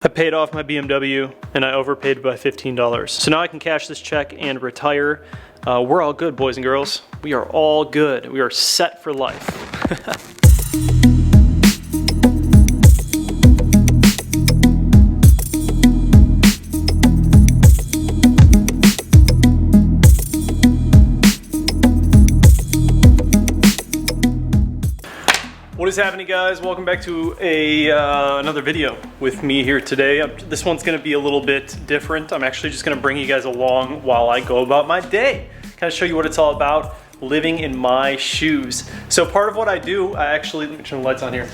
I paid off my BMW and I overpaid by $15. So now I can cash this check and retire. We're all good, boys and girls. We are all good. We are set for life. What is happening, guys? Welcome back to another video with me here today. This one's gonna be a little bit different. I'm actually just gonna bring you guys along while I go about my day. Kind of show you what it's all about, living in my shoes. So part of what I do, let me turn the lights on here.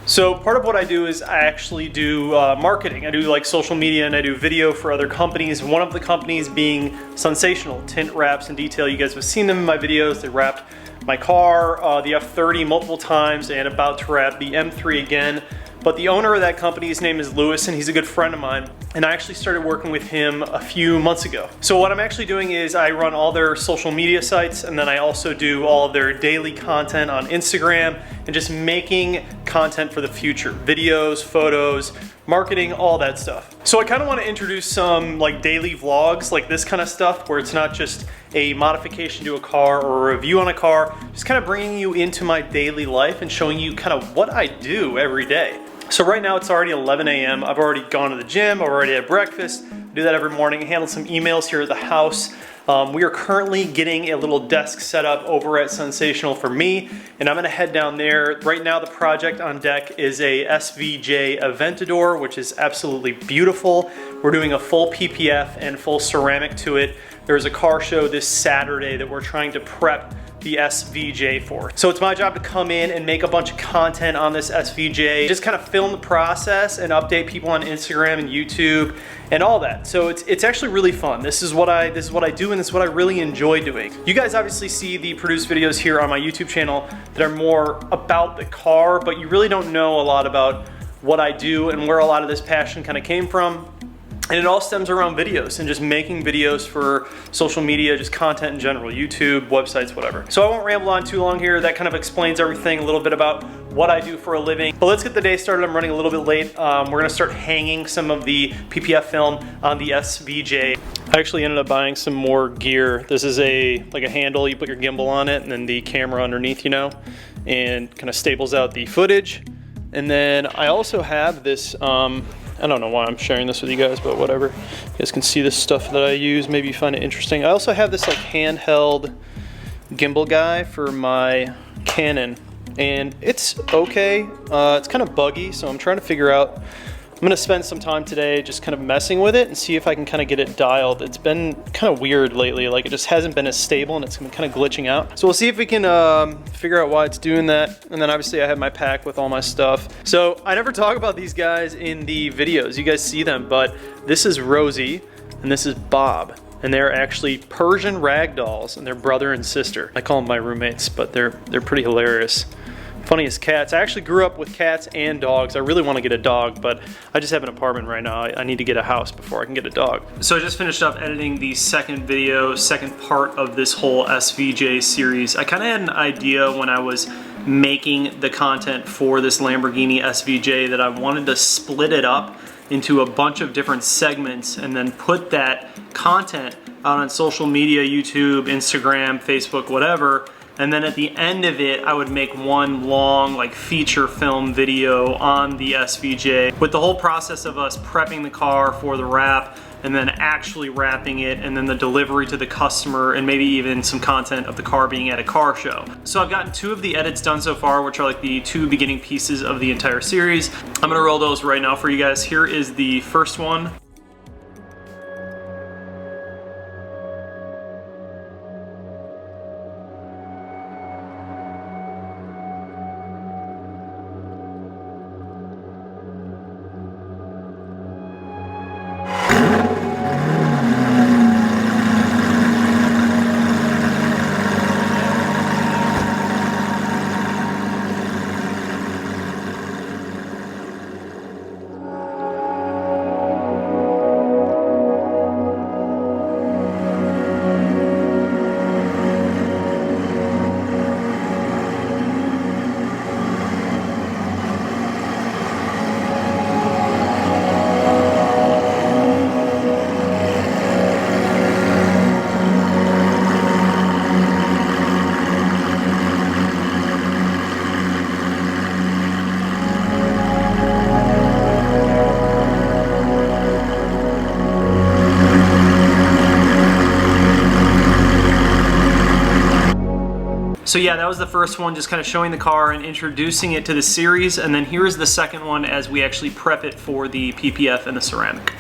So part of what I do is I actually do marketing. I do like social media and I do video for other companies. One of the companies being Sunsational Tint Wraps and Detail. You guys have seen them in my videos. They wrapped my car, the F30 multiple times, and about to wrap the M3 again. But the owner of that company, his name is Lewis, and he's a good friend of mine. And I actually started working with him a few months ago. So what I'm actually doing is I run all their social media sites, and then I also do all of their daily content on Instagram, and just making content for the future. Videos, photos, marketing, all that stuff. So I kind of want to introduce some like daily vlogs, like this kind of stuff, where it's not just a modification to a car or a review on a car, just kind of bringing you into my daily life and showing you kind of what I do every day. So right now it's already 11 a.m. I've already gone to the gym, I've already had breakfast, I do that every morning, handle some emails here at the house. We are currently getting a little desk set up over at Sunsational for me, and I'm gonna head down there. Right now the project on deck is a SVJ Aventador, which is absolutely beautiful. We're doing a full PPF and full ceramic to it. There's a car show this Saturday that we're trying to prep the SVJ for. So it's my job to come in and make a bunch of content on this SVJ, just kind of film the process and update people on Instagram and YouTube and all that. So it's actually really fun. This is what I do, and this is what I really enjoy doing. You guys obviously see the produced videos here on my YouTube channel that are more about the car, but you really don't know a lot about what I do and where a lot of this passion kind of came from. And it all stems around videos and just making videos for social media, just content in general, YouTube, websites, whatever. So I won't ramble on too long here. That kind of explains everything, a little bit about what I do for a living. But let's get the day started. I'm running a little bit late. We're gonna start hanging some of the PPF film on the SVJ. I actually ended up buying some more gear. This is like a handle, you put your gimbal on it and then the camera underneath, you know, and kind of staples out the footage. And then I also have this, I don't know why I'm sharing this with you guys, but whatever. You guys can see this stuff that I use. Maybe you find it interesting. I also have this like handheld gimbal guy for my Canon, and it's okay. It's kind of buggy, so I'm trying to figure out. I'm gonna spend some time today just kind of messing with it and see if I can kind of get it dialed. It's been kind of weird lately. Like it just hasn't been as stable and it's been kind of glitching out. So we'll see if we can figure out why it's doing that. And then obviously I have my pack with all my stuff. So I never talk about these guys in the videos. You guys see them, but this is Rosie and this is Bob. And they're actually Persian ragdolls, and they're brother and sister. I call them my roommates, but they're pretty hilarious. Funny as cats. I actually grew up with cats and dogs. I really want to get a dog, but I just have an apartment right now. I need to get a house before I can get a dog. So I just finished up editing the second video, second part of this whole SVJ series. I kind of had an idea when I was making the content for this Lamborghini SVJ that I wanted to split it up into a bunch of different segments and then put that content out on social media, YouTube, Instagram, Facebook, whatever. And then at the end of it, I would make one long like feature film video on the SVJ with the whole process of us prepping the car for the wrap and then actually wrapping it and then the delivery to the customer and maybe even some content of the car being at a car show. So I've gotten 2 of the edits done so far, which are like the 2 beginning pieces of the entire series. I'm gonna roll those right now for you guys. Here is the first one. So yeah, that was the first one, just kind of showing the car and introducing it to the series, and then here's the second one as we actually prep it for the PPF and the ceramic.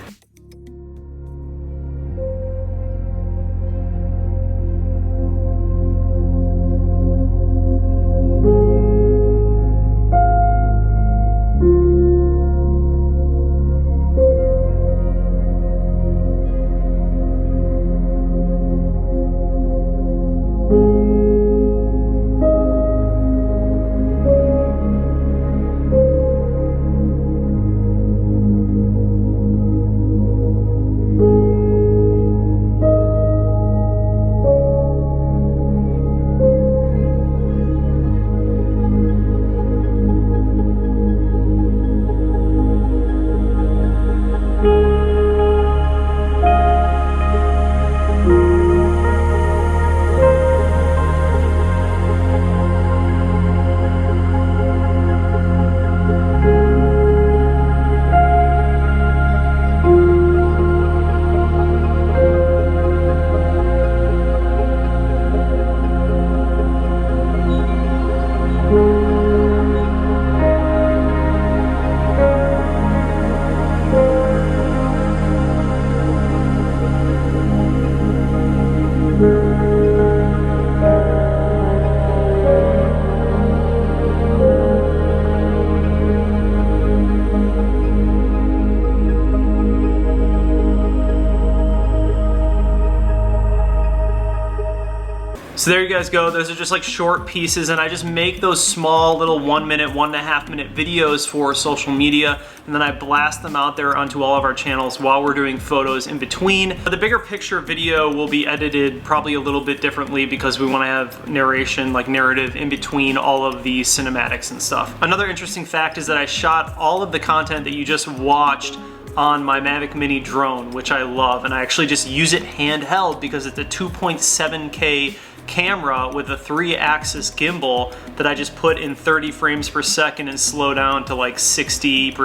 So there you guys go. Those are just like short pieces, and I just make those small little 1 minute, 1.5 minute videos for social media, and then I blast them out there onto all of our channels while we're doing photos in between. The bigger picture video will be edited probably a little bit differently because we want to have narration, like narrative, in between all of the cinematics and stuff. Another interesting fact is that I shot all of the content that you just watched on my Mavic Mini drone, which I love, and I actually just use it handheld because it's a 2.7K camera with a 3-axis gimbal that I just put in 30 frames per second and slow down to like 60%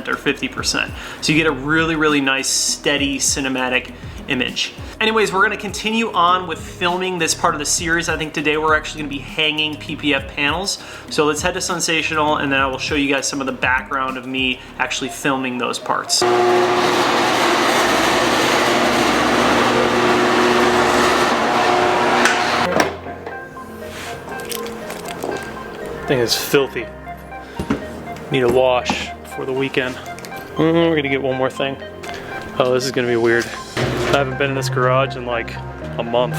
or 50%. So you get a really nice steady cinematic image. Anyways, we're gonna continue on with filming this part of the series. I think today we're actually gonna be hanging PPF panels. So let's head to Sunsational, and then I will show you guys some of the background of me actually filming those parts. Thing is filthy. Need a wash for the weekend. We're gonna get one more thing. Oh, this is gonna be weird. I haven't been in this garage in like a month.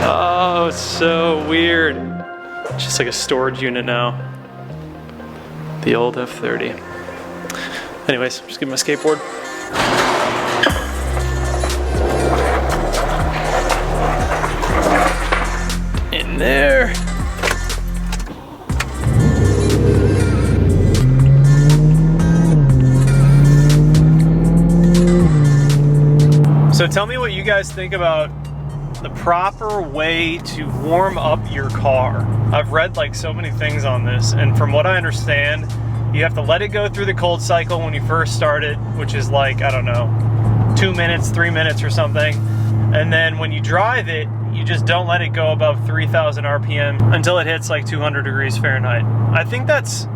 Oh, it's so weird. It's just like a storage unit now. The old F30. Anyways, just get my skateboard. In there. So tell me what you guys think about the proper way to warm up your car. I've read like so many things on this, and from what I understand, you have to let it go through the cold cycle when you first start it, which is like, I don't know, 2 minutes, 3 minutes or something. And then when you drive it, you just don't let it go above 3,000 RPM until it hits like 200 degrees Fahrenheit. I think that's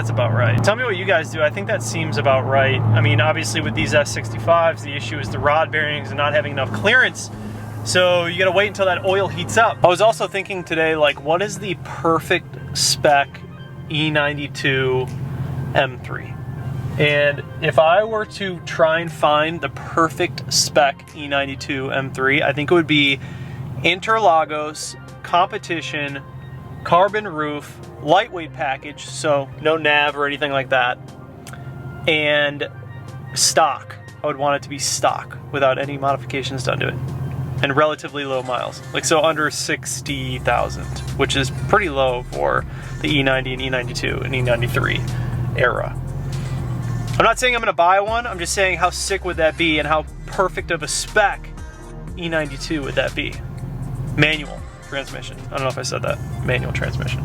about right. Tell me what you guys do. I think that seems about right. I mean, obviously with these S65s, the issue is the rod bearings and not having enough clearance. So you gotta wait until that oil heats up. I was also thinking today, like, what is the perfect spec E92 M3? And if I were to try and find the perfect spec E92 M3, I think it would be Interlagos, competition, carbon roof, lightweight package, so no nav or anything like that, and stock. I would want it to be stock without any modifications done to it, and relatively low miles, like so under 60,000, which is pretty low for the E90 and E92 and E93 era. I'm not saying I'm gonna buy one, I'm just saying how sick would that be and how perfect of a spec E92 would that be. Manual transmission. I don't know if I said that. Manual transmission.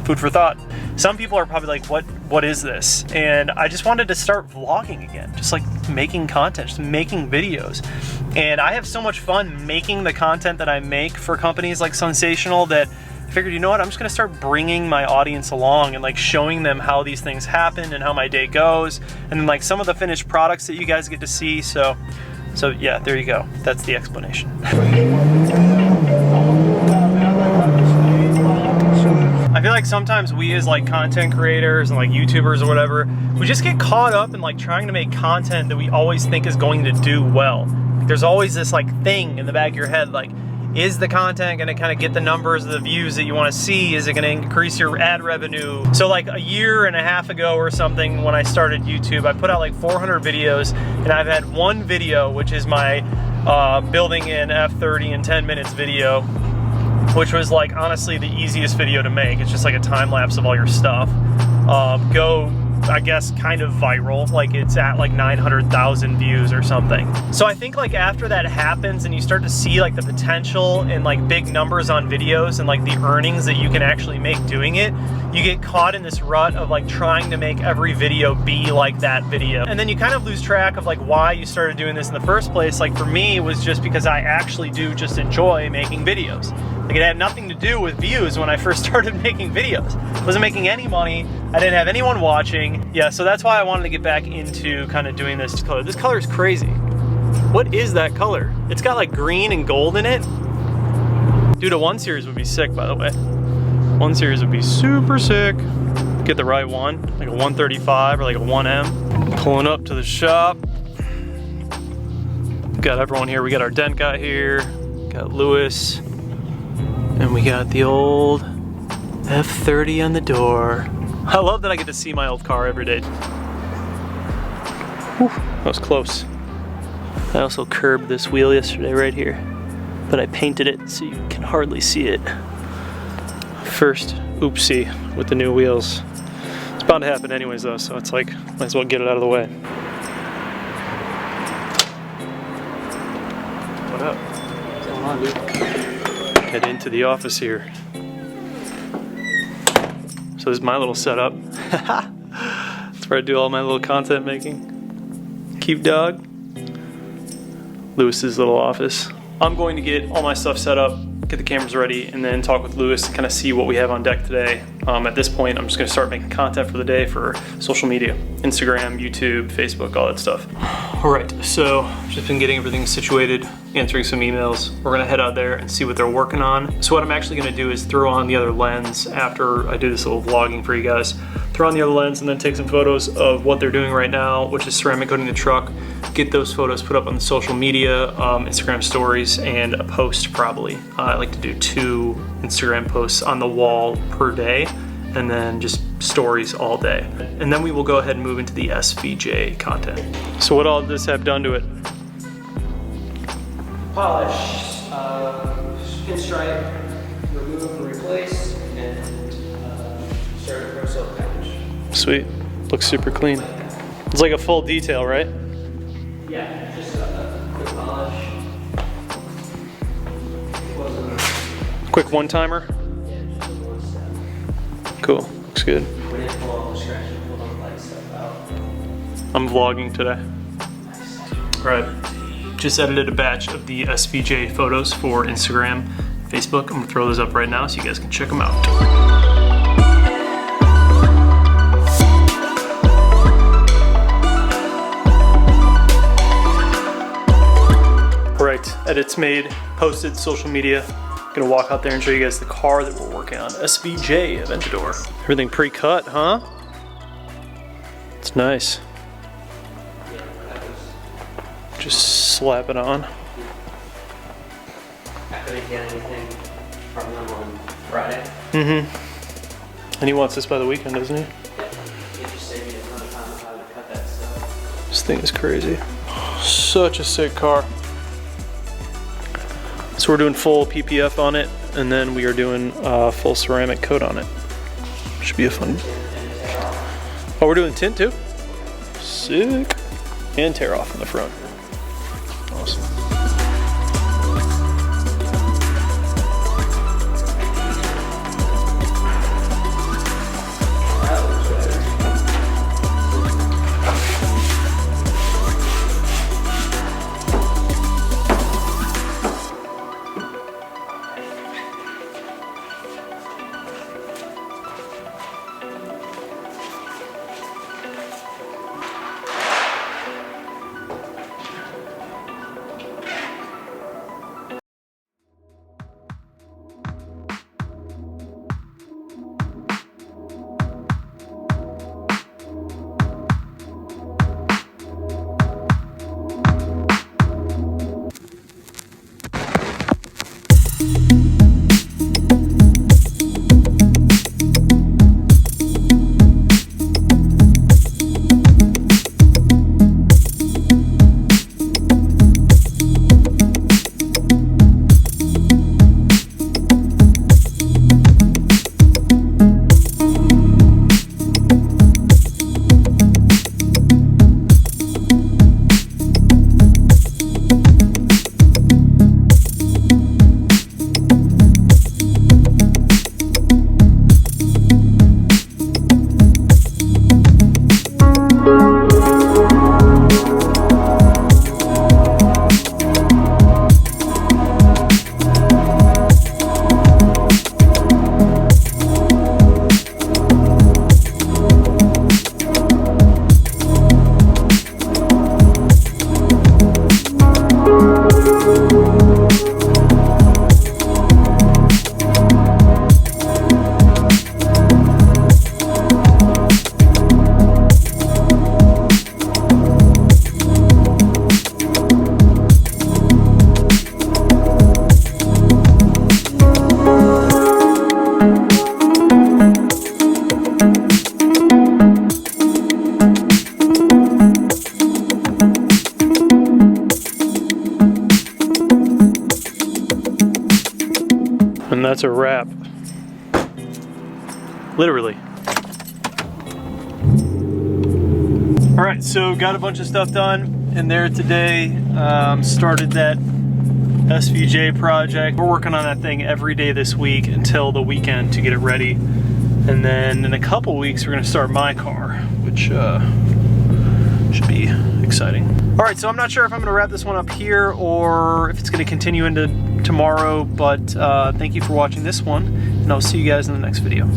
Food for thought. Some people are probably like, what is this? And I just wanted to start vlogging again, just like making content, just making videos. And I have so much fun making the content that I make for companies like Sunsational that I figured, you know what, I'm just gonna start bringing my audience along and like showing them how these things happen and how my day goes, and then like some of the finished products that you guys get to see. So yeah, there you go. That's the explanation. I feel like sometimes we as like content creators and like YouTubers or whatever, we just get caught up in like trying to make content that we always think is going to do well. There's always this like thing in the back of your head, like, is the content gonna kind of get the numbers, the views that you wanna see? Is it gonna increase your ad revenue? So like a year and a half ago or something when I started YouTube, I put out like 400 videos, and I've had one video, which is my building an F30 in 10 minutes video, which was like honestly the easiest video to make. It's just like a time lapse of all your stuff. Go, I guess, kind of viral. Like it's at like 900,000 views or something. So I think like after that happens and you start to see like the potential and like big numbers on videos and like the earnings that you can actually make doing it, you get caught in this rut of like trying to make every video be like that video. And then you kind of lose track of like why you started doing this in the first place. Like for me, it was just because I actually do just enjoy making videos. Like it had nothing to do with views when I first started making videos. I wasn't making any money. I didn't have anyone watching. Yeah, so that's why I wanted to get back into kind of doing this color. This color is crazy. What is that color? It's got like green and gold in it. Dude, a 1 Series would be sick, by the way. 1 Series would be super sick. Get the right one, like a 135 or like a 1M. Pulling up to the shop. Got everyone here. We got our dent guy here. Got Lewis. And we got the old F30 on the door. I love that I get to see my old car every day. Whew, that was close. I also curbed this wheel yesterday right here, but I painted it so you can hardly see it. First oopsie with the new wheels. It's bound to happen anyways though, so it's like, might as well get it out of the way. What up? What's going on, dude? Head into the office here. So this is my little setup. That's where I do all my little content making. Cute dog. Lewis's little office. I'm going to get all my stuff set up, get the cameras ready, and then talk with Lewis and kind of see what we have on deck today. At this point, I'm just gonna start making content for the day for social media. Instagram, YouTube, Facebook, all that stuff. All right, so just been getting everything situated, answering some emails. We're gonna head out there and see what they're working on. So what I'm actually gonna do is throw on the other lens after I do this little vlogging for you guys. Throw on the other lens and then take some photos of what they're doing right now, which is ceramic coating the truck. Get those photos put up on the social media, Instagram stories, and a post probably. I like to do 2 Instagram posts on the wall per day, and then just stories all day. And then we will go ahead and move into the SVJ content. So what all does this have done to it? Polish, pinstripe, remove and replace, and start a pro silk package. Sweet, looks super clean. It's like a full detail, right? Yeah, just a quick polish. Quick one-timer? Yeah, just a 1 step. Cool, looks good. We didn't pull all the scratch and pull all the light stuff out. I'm vlogging today. All right, just edited a batch of the SVJ photos for Instagram, Facebook. I'm gonna throw those up right now so you guys can check them out. Edits made, posted, social media. Gonna walk out there and show you guys the car that we're working on. SVJ Aventador. Everything pre-cut, huh? It's nice. Just slap it on. I couldn't get anything from them on Friday. And he wants this by the weekend, doesn't he? Yeah. You just saved me a ton of time on how to cut that stuff. This thing is crazy. Such a sick car. So we're doing full PPF on it, and then we are doing full ceramic coat on it. Should be a fun. Oh, we're doing tint too? Sick. And tear off in the front. Awesome. That's a wrap. Literally. All right, so got a bunch of stuff done in there today. Started that SVJ project. We're working on that thing every day this week until the weekend to get it ready. And then in a couple weeks, we're gonna start my car, which should be exciting. All right, so I'm not sure if I'm gonna wrap this one up here or if it's gonna continue into tomorrow, but thank you for watching this one, and I'll see you guys in the next video.